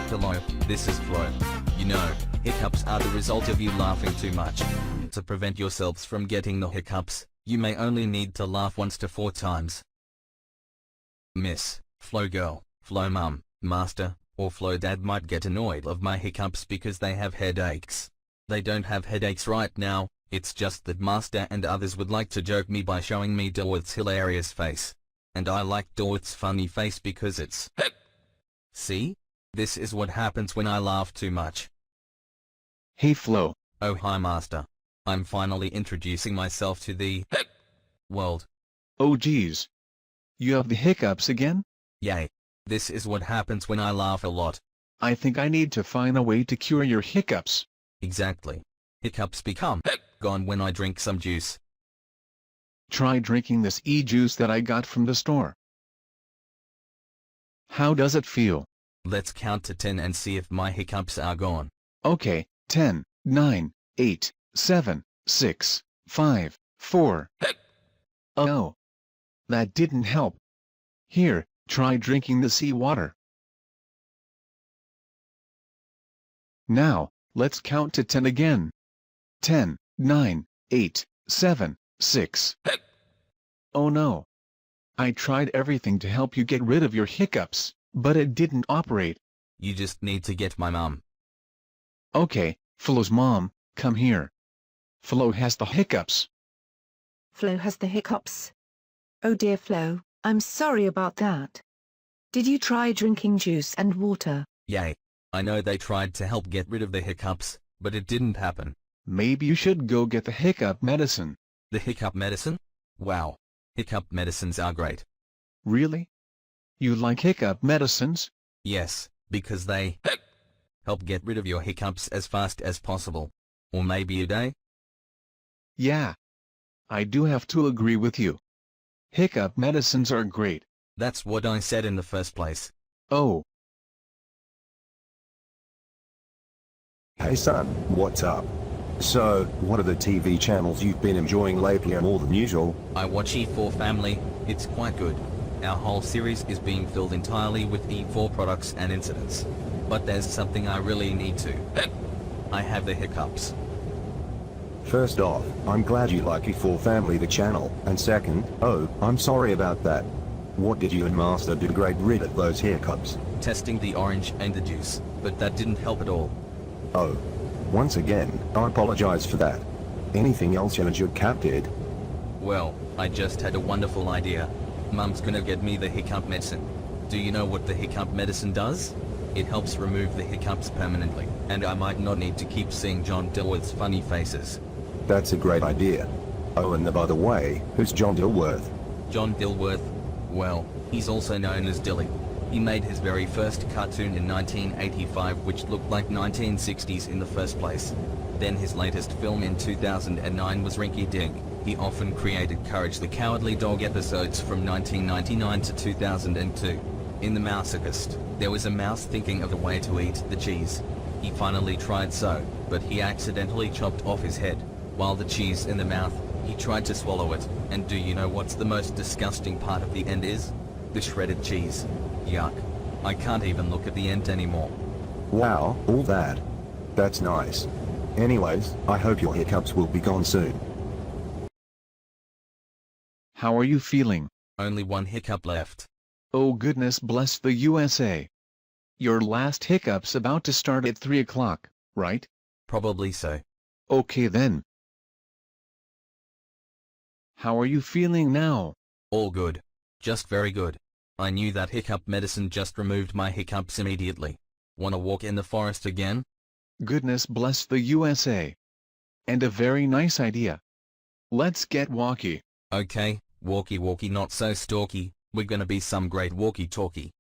Hello, this is Phlo. You know, hiccups are the result of you laughing too much. To prevent yourselves from getting the hiccups, you may only need to laugh once to 4 times. Miss, Phlo girl, Phlo mum, master, or Phlo dad might get annoyed of my hiccups because they have headaches. They don't have headaches right now, it's just that master and others would like to joke me by showing me Dorot's hilarious face. And I like Dorot's funny face because it's See? This is what happens when I laugh too much. Hey Phlo. Oh hi master. I'm finally introducing myself to the world. Oh geez. You have the hiccups again? Yay. This is what happens when I laugh a lot. I think I need to find a way to cure your hiccups. Exactly. Hiccups become gone when I drink some juice. Try drinking this e-juice that I got from the store. How does it feel? Let's count to 10 and see if my hiccups are gone. Okay, 10, 9, 8, 7, 6, 5, 4. Oh. That didn't help. Here, try drinking the seawater. Now, let's count to 10 again. 10, 9, 8, 7, 6. Oh no. I tried everything to help you get rid of your hiccups, but it didn't operate. You just need to get my mom. Okay, Phlo's mom, come here. Phlo has the hiccups. Phlo has the hiccups. Oh dear Phlo, I'm sorry about that. Did you try drinking juice and water? Yay. I know they tried to help get rid of the hiccups, but it didn't happen. Maybe you should go get the hiccup medicine. The hiccup medicine? Wow. Hiccup medicines are great. Really? You like hiccup medicines? Yes, because they help get rid of your hiccups as fast as possible. Or maybe a day? Yeah. I do have to agree with you. Hiccup medicines are great. That's what I said in the first place. Oh. Hey son, what's up? So, what are the TV channels you've been enjoying lately more than usual? I watch E4 Family, it's quite good. Our whole series is being filled entirely with E4 products and incidents. But there's something I really need to. I have the hiccups. First off, I'm glad you like E4 Family the channel, and second, oh, I'm sorry about that. What did you and Master do to get rid of those hiccups? Testing the orange and the juice, but that didn't help at all. Oh. Once again, I apologize for that. Anything else you and your cat did? Well, I just had a wonderful idea. Mum's gonna get me the hiccup medicine. Do you know what the hiccup medicine does? It helps remove the hiccups permanently, and I might not need to keep seeing John Dilworth's funny faces. That's a great idea. Oh, and by the way, who's John Dilworth? John Dilworth? Well, he's also known as Dilly. He made his very first cartoon in 1985 which looked like 1960s in the first place. Then his latest film in 2009 was Rinky Dink. He often created Courage the Cowardly Dog episodes from 1999 to 2002. In The Mousicist, there was a mouse thinking of a way to eat the cheese. He finally tried so, but he accidentally chopped off his head. While the cheese in the mouth, he tried to swallow it. And do you know what's the most disgusting part of the end is? The shredded cheese. Yuck. I can't even look at the end anymore. Wow, all that. That's nice. Anyways, I hope your hiccups will be gone soon. How are you feeling? Only one hiccup left. Oh goodness bless the USA. Your last hiccup's about to start at 3 o'clock, right? Probably so. Okay then. How are you feeling now? All good. Just very good. I knew that hiccup medicine just removed my hiccups immediately. Wanna walk in the forest again? Goodness bless the USA. And a very nice idea. Let's get walkie. Okay, walkie-walkie not so stalky, we're gonna be some great walkie-talkie.